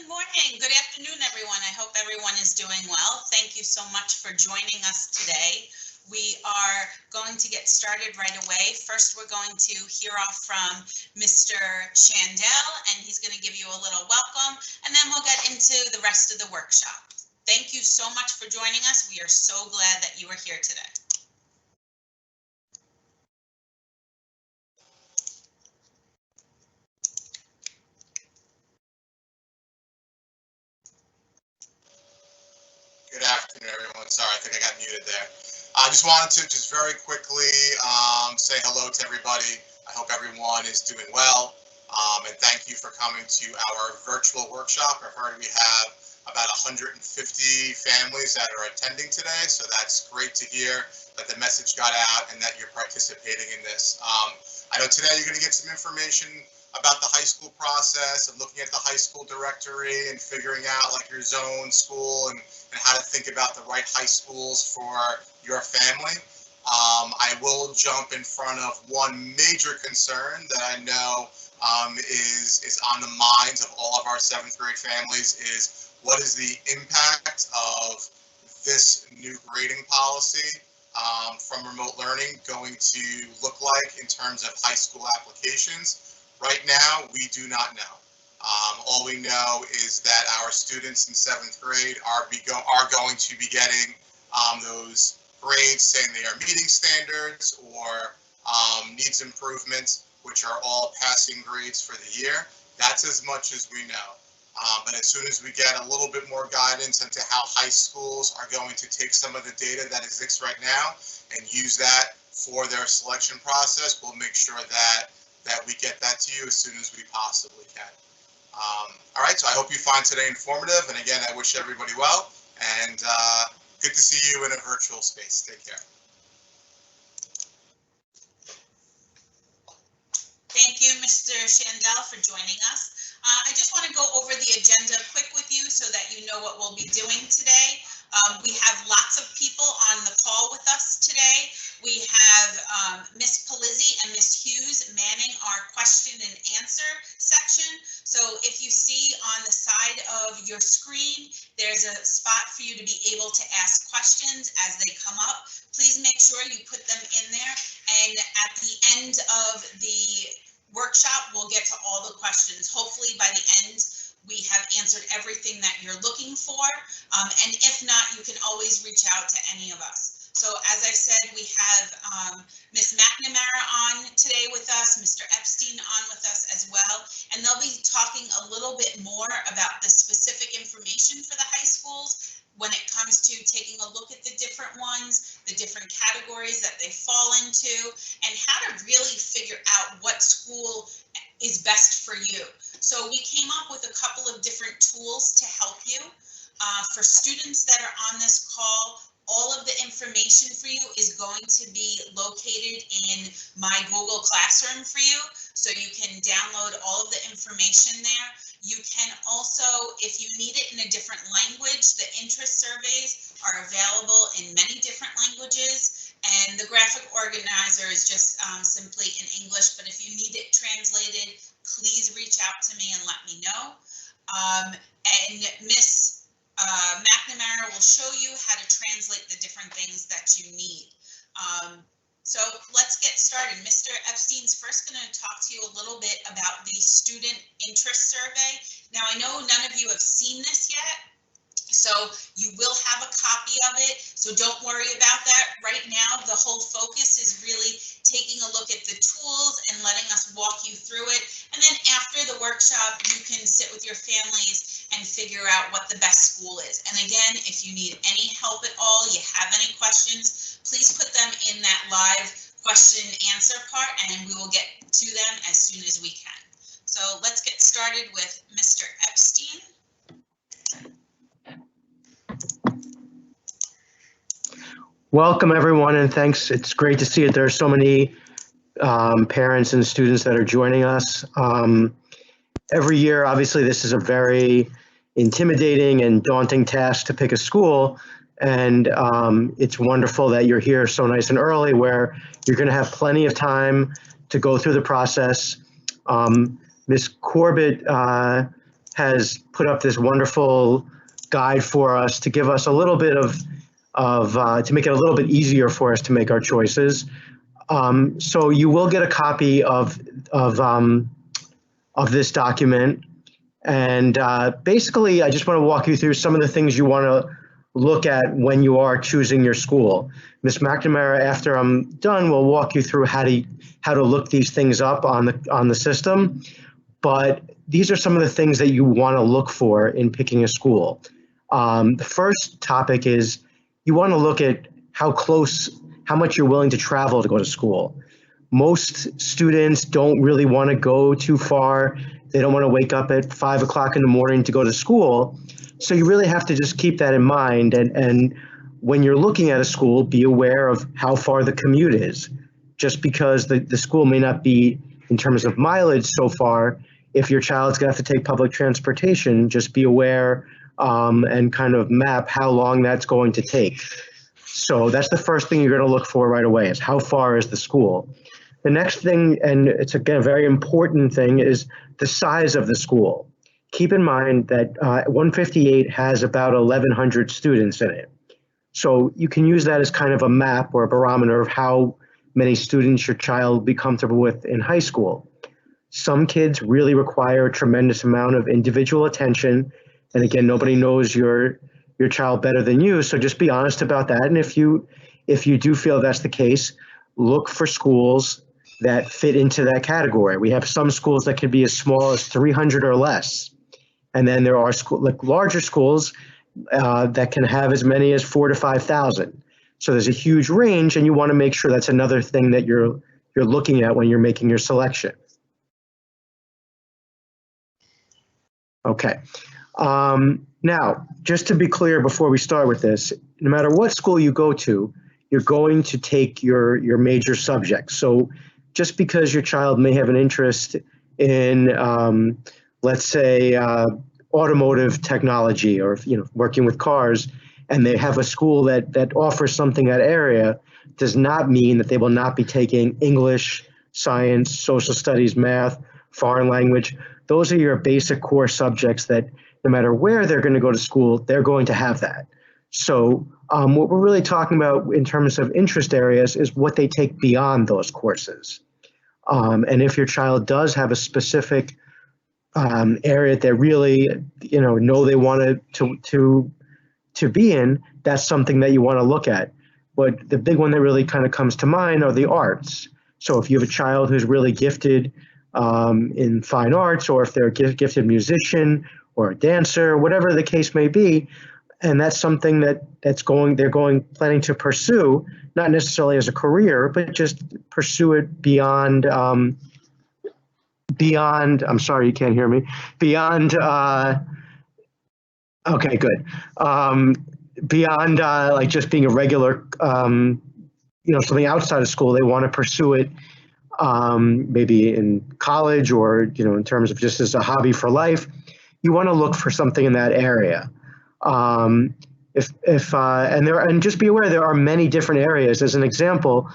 Good morning, good afternoon, everyone. I hope everyone is doing well. Thank you so much for joining us today. We are going to get started right away. First, we're going to hear off from Mr. Shandell, and he's going to give you a little welcome, and then we'll get into the rest of the workshop. Thank you so much for joining us. We are so glad that you are here today. Good afternoon, everyone. Sorry, I think I got muted there. I just wanted to very quickly say hello to everybody. I hope everyone is doing well. And thank you for coming to our virtual workshop. I've heard we have about 150 families that are attending today, so that's great to hear that the message got out and that you're participating in this. I know today you're going to get some information about the high school process and looking at the high school directory and figuring out like your zone school and how to think about the right high schools for your family. I will jump in front of one major concern that I know is on the minds of all of our 7th grade families is what is the impact of this new grading policy from remote learning going to look like in terms of high school applications. Right now, we do not know. All we know is that our students in 7th grade are going to be getting those grades saying they are meeting standards or needs improvements, which are all passing grades for the year. That's as much as we know. But as soon as we get a little bit more guidance into how high schools are going to take some of the data that exists right now and use that for their selection process, we'll make sure that we get that to you as soon as we possibly can. All right, so I hope you find today informative. And again, I wish everybody well and good to see you in a virtual space. Take care. Thank you, Mr. Shandell, for joining us. I just want to go over the agenda quick with you so that you know what we'll be doing today. We have lots of people on the call with us today. We have Ms. Palizzi and Ms. Hughes manning our question and answer section. So if you see on the side of your screen, there's a spot for you to be able to ask questions as they come up. Please make sure you put them in there. And at the end of the workshop, we'll get to all the questions. Hopefully by the end, we have answered everything that you're looking for. And if not, you can always reach out to any of us. So as I said, we have Ms. McNamara on today with us, Mr. Epstein on with us as well, and they'll be talking a little bit more about the specific information for the high schools when it comes to taking a look at the different ones, the different categories that they fall into, and how to really figure out what school is best for you. So we came up with a couple of different tools to help you. For students that are on this call, all of the information for you is going to be located in My Google Classroom for you. So you can download all of the information there. You can also, if you need it in a different language, the interest surveys are available in many different languages. And the graphic organizer is just simply in English, but if you need it translated, please reach out to me and let me know. And Ms. McNamara will show you how to translate the different things that you need. So let's get started. Mr. Epstein's first going to talk to you a little bit about the student interest survey. Now, I know none of you have seen this yet, so you will have a copy of it, so don't worry about that. Right now, the whole focus is really taking a look at the tools and letting us walk you through it. And then after the workshop, you can sit with your families and figure out what the best school is. And again, if you need any help at all, you have any questions, please put them in that live question and answer part, and we will get to them as soon as we can. So let's get started with Mr. Epstein. Welcome, everyone, and thanks. It's great to see that there are so many parents and students that are joining us. Every year, obviously, this is a very intimidating and daunting task to pick a school, and it's wonderful that you're here so nice and early where you're going to have plenty of time to go through the process. Ms. Corbett has put up this wonderful guide for us to give us a little bit to make it a little bit easier for us to make our choices. So you will get a copy of this document. And basically, I just want to walk you through some of the things you want to look at when you are choosing your school. Ms. McNamara, after I'm done, will walk you through how to look these things up on the system. But these are some of the things that you want to look for in picking a school. The first topic is you want to look at how much you're willing to travel to go to school. Most students don't really want to go too far. They don't want to wake up at 5 o'clock in the morning to go to school. So you really have to just keep that in mind. And when you're looking at a school, be aware of how far the commute is. Just because the school may not be, in terms of mileage so far, if your child's going to have to take public transportation, just be aware and kind of map how long that's going to take. So that's the first thing you're going to look for right away, is how far is the school. The next thing, and it's again a very important thing, is the size of the school. Keep in mind that 158 has about 1,100 students in it. So you can use that as kind of a map or a barometer of how many students your child will be comfortable with in high school. Some kids really require a tremendous amount of individual attention. And again, nobody knows your child better than you, so just be honest about that. And if you do feel that's the case, look for schools that fit into that category. We have some schools that could be as small as 300 or less. And then there are larger schools that can have as many as 4,000 to 5,000. So there's a huge range, and you want to make sure that's another thing that you're looking at when you're making your selection. Okay. Now, just to be clear before we start with this, no matter what school you go to, you're going to take your major subjects. So just because your child may have an interest in, let's say, automotive technology, or working with cars, and they have a school that offers something in that area, does not mean that they will not be taking English, science, social studies, math, foreign language. Those are your basic core subjects that no matter where they're going to go to school, they're going to have that. So what we're really talking about in terms of interest areas is what they take beyond those courses. And if your child does have a specific area that they really, know they want to be in, that's something that you want to look at. But the big one that really kind of comes to mind are the arts. So if you have a child who's really gifted in fine arts, or if they're a gifted musician or a dancer, whatever the case may be, and that's something they're planning to pursue, not necessarily as a career, but just pursue it beyond, I'm sorry, you can't hear me, beyond, okay, good. Beyond like just being a regular, something outside of school, they want to pursue it maybe in college, or, in terms of just as a hobby for life. You want to look for something in that area. And just be aware there are many different areas. As an example,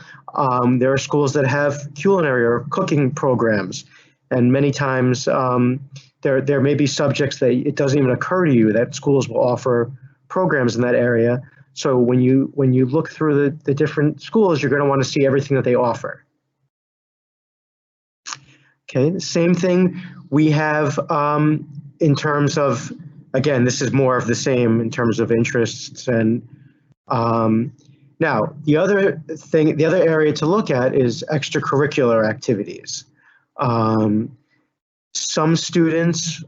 there are schools that have culinary or cooking programs, and many times there may be subjects that it doesn't even occur to you that schools will offer programs in that area. So when you look through the different schools, you're going to want to see everything that they offer. Okay, the same thing we have in terms of, again, this is more of the same in terms of interests. And now the other area to look at is extracurricular activities. Some students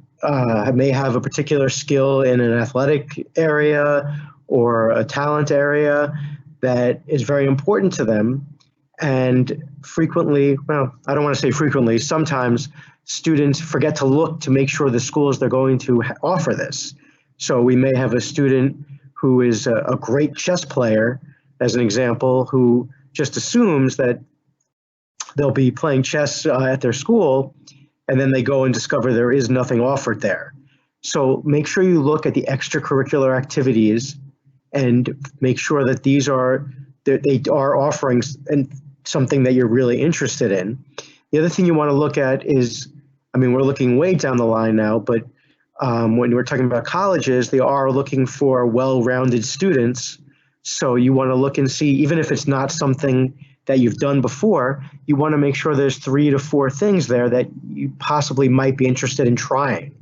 may have a particular skill in an athletic area or a talent area that is very important to them. And frequently, well, I don't want to say frequently, sometimes students forget to look to make sure the schools they're going to offer this. So we may have a student who is a great chess player, as an example, who just assumes that they'll be playing chess at their school, and then they go and discover there is nothing offered there. So make sure you look at the extracurricular activities and make sure that they are offering and something that you're really interested in. The other thing you want to look at is, we're looking way down the line now, but when we're talking about colleges, they are looking for well-rounded students. So you want to look and see, even if it's not something that you've done before, you want to make sure there's 3 to 4 things there that you possibly might be interested in trying.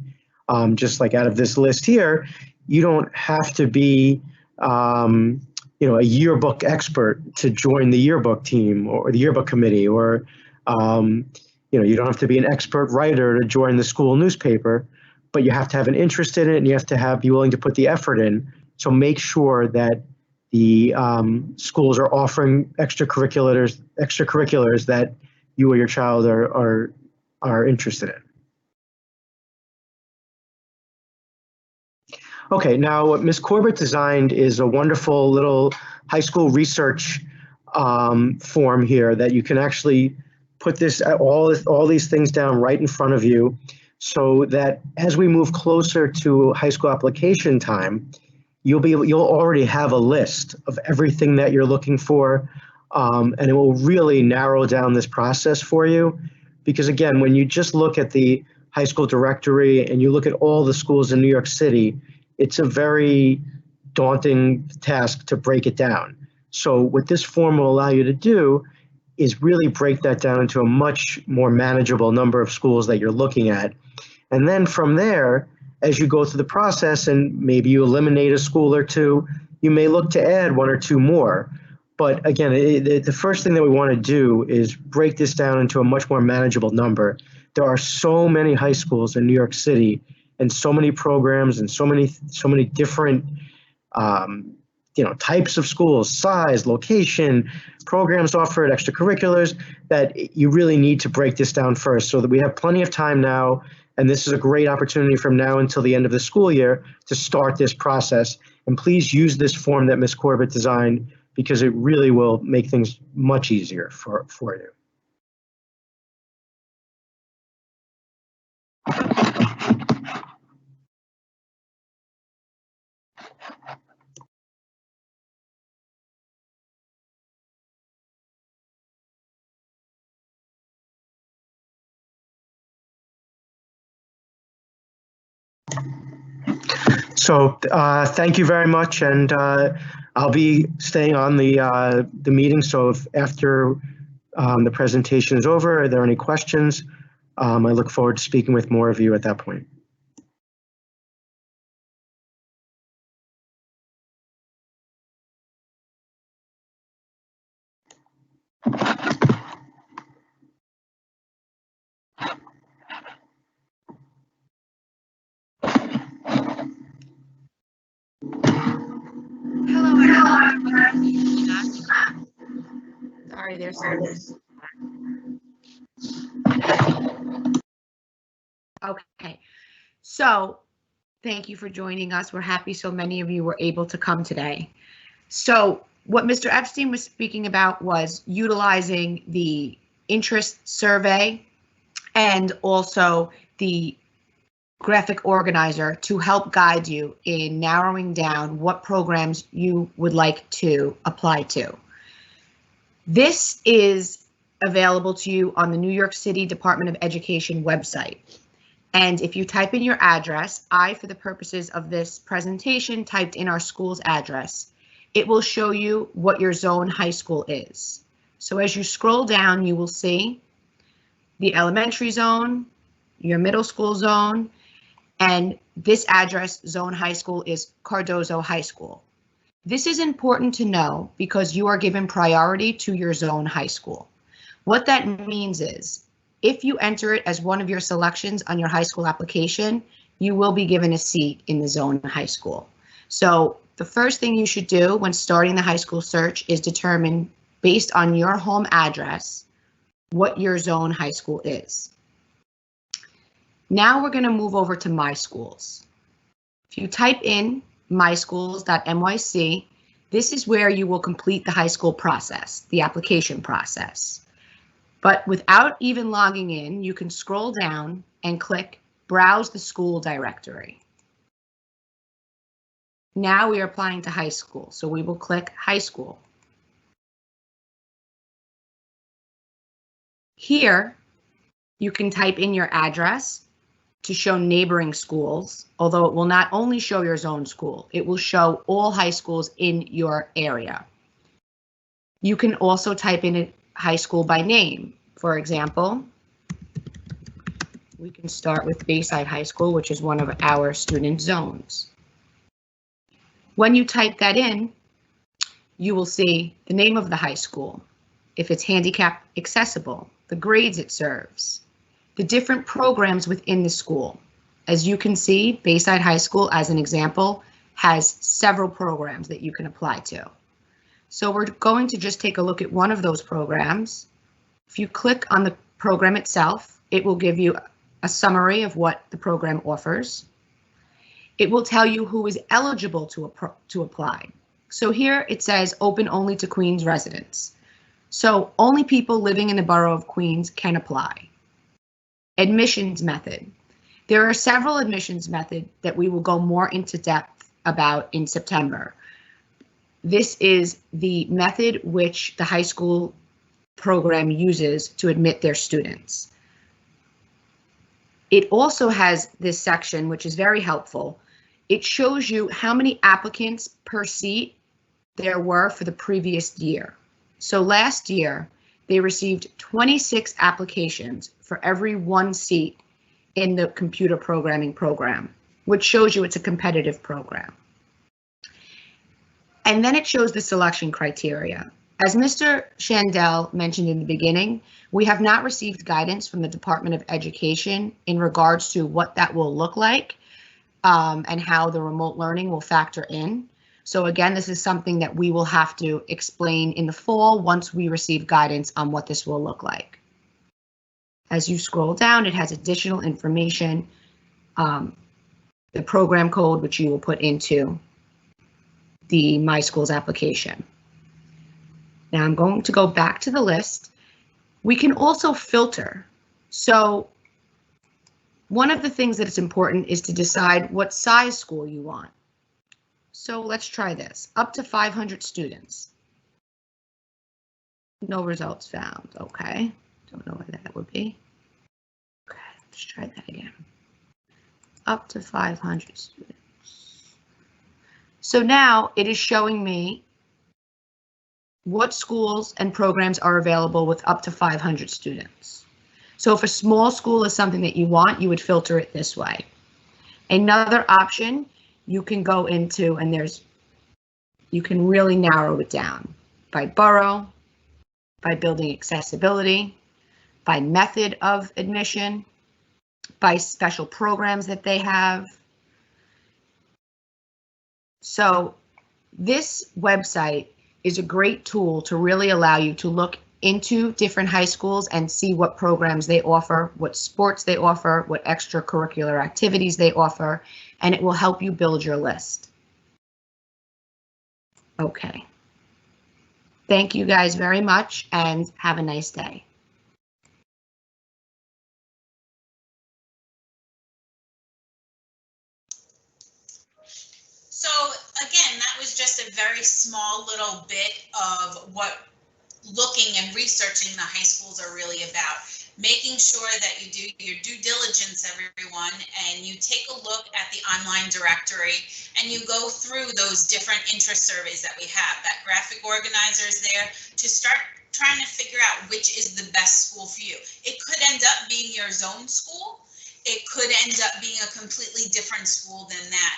Just like out of this list here, you don't have to be, a yearbook expert to join the yearbook team or the yearbook committee, or, you don't have to be an expert writer to join the school newspaper, but you have to have an interest in it and you have to be willing to put the effort in. So make sure that the schools are offering extracurriculars that you or your child are interested in. Okay, now what Ms. Corbett designed is a wonderful little high school research form here that you can actually put all these things down right in front of you, so that as we move closer to high school application time, you'll already have a list of everything that you're looking for, and it will really narrow down this process for you. Because again, when you just look at the high school directory and you look at all the schools in New York City, it's a very daunting task to break it down. So what this form will allow you to do is really break that down into a much more manageable number of schools that you're looking at. And then from there, as you go through the process and maybe you eliminate a school or two, you may look to add 1 or 2 more. But again, the first thing that we want to do is break this down into a much more manageable number. There are so many high schools in New York City and so many programs and so many different types of schools, size, location, programs offered, extracurriculars, that you really need to break this down first, so that we have plenty of time now. And this is a great opportunity from now until the end of the school year to start this process. And please use this form that Ms. Corbett designed, because it really will make things much easier for you. So thank you very much, and I'll be staying on the meeting. So if after the presentation is over, are there any questions? I look forward to speaking with more of you at that point. Sorry, there's some. Okay, so thank you for joining us. We're happy so many of you were able to come today. So what Mr. Epstein was speaking about was utilizing the interest survey and also the graphic organizer to help guide you in narrowing down what programs you would like to apply to. This is available to you on the New York City Department of Education website. And if you type in your address, for the purposes of this presentation, typed in our school's address, it will show you what your zone high school is. So as you scroll down, you will see the elementary zone, your middle school zone, and this address, Zone High School, is Cardozo High School. This is important to know because you are given priority to your zone high school. What that means is, if you enter it as one of your selections on your high school application, you will be given a seat in the zone high school. So the first thing you should do when starting the high school search is determine, based on your home address, what your zone high school is. Now we're going to move over to My Schools. If you type in myschools.nyc, this is where you will complete the high school process, the application process. But without even logging in, you can scroll down and click Browse the School Directory. Now we are applying to high school, so we will click High School. Here, you can type in your address, to show neighboring schools, although it will not only show your zone school, it will show all high schools in your area. You can also type in a high school by name. For example, we can start with Bayside High School, which is one of our student zones. When you type that in, you will see the name of the high school, if it's handicap accessible, the grades it serves, the different programs within the school. As you can see, Bayside High School, as an example, has several programs that you can apply to. So we're going to just take a look at one of those programs. If you click on the program itself, it will give you a summary of what the program offers. It will tell you who is eligible to apply. So here it says open only to Queens residents. So only people living in the borough of Queens can apply. Admissions method. There are several admissions methods that we will go more into depth about in September. This is the method which the high school program uses to admit their students. It also has this section, which is very helpful. It shows you how many applicants per seat there were for the previous year. So last year, they received 26 applications for every 1 seat in the computer programming program, which shows you it's a competitive program. And then it shows the selection criteria. As Mr. Shandell mentioned in the beginning, we have not received guidance from the Department of Education in regards to what that will look like and how the remote learning will factor in. So again, this is something that we will have to explain in the fall once we receive guidance on what this will look like. As you scroll down, it has additional information, the program code, which you will put into the My Schools application. Now I'm going to go back to the list. We can also filter. So one of the things that is important is to decide what size school you want. So let's try this, up to 500 students. No results found, okay. Don't know why that would be. Okay, let's try that again. Up to 500 students. So now it is showing me what schools and programs are available with up to 500 students. So if a small school is something that you want, you would filter it this way. Another option you can go into, and you can really narrow it down by borough, by building accessibility, by method of admission, by special programs that they have. So this website is a great tool to really allow you to look into different high schools and see what programs they offer, what sports they offer, what extracurricular activities they offer, and it will help you build your list. Okay. Thank you guys very much and have a nice day. So again, that was just a very small little bit of what looking and researching the high schools are really about. Making sure that you do your due diligence, everyone, and you take a look at the online directory and you go through those different interest surveys that we have. That graphic organizer is there to start trying to figure out which is the best school for you. It could end up being your zone school. It could end up being a completely different school than that.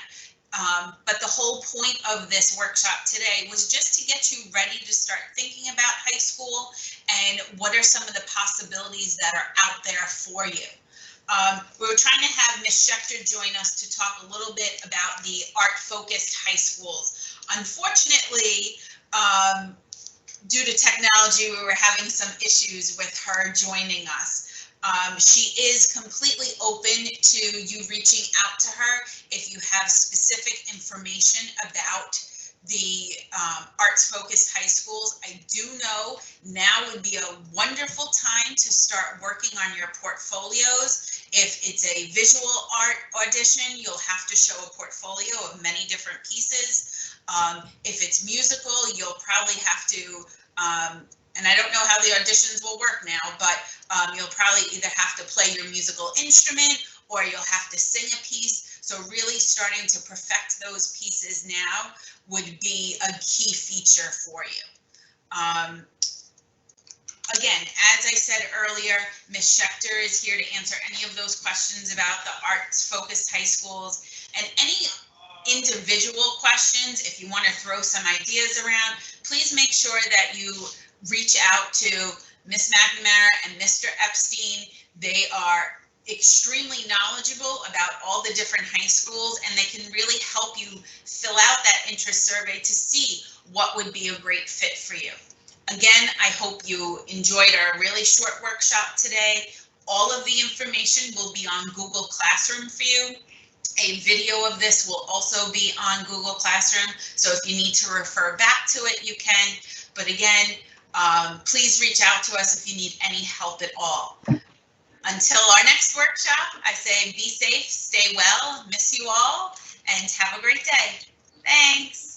But the whole point of this workshop today was just to get you ready to start thinking about high school and what are some of the possibilities that are out there for you. We were trying to have Ms. Schechter join us to talk a little bit about the art-focused high schools. Unfortunately, due to technology, we were having some issues with her joining us. She is completely open to you reaching out to her if you have specific information about the arts-focused high schools. I do know now would be a wonderful time to start working on your portfolios. If it's a visual art audition, you'll have to show a portfolio of many different pieces. If it's musical, you'll probably have to and I don't know how the auditions will work now, but you'll probably either have to play your musical instrument or you'll have to sing a piece. So really starting to perfect those pieces now would be a key feature for you. Again, as I said earlier, Ms. Schechter is here to answer any of those questions about the arts-focused high schools, and any individual questions. If you want to throw some ideas around, please make sure that you reach out to Ms. McNamara and Mr. Epstein. They are extremely knowledgeable about all the different high schools, and they can really help you fill out that interest survey to see what would be a great fit for you. Again, I hope you enjoyed our really short workshop today. All of the information will be on Google Classroom for you. A video of this will also be on Google Classroom, so if you need to refer back to it, you can. But again, please reach out to us if you need any help at all. Until our next workshop, I say be safe, stay well, miss you all, and have a great day. Thanks.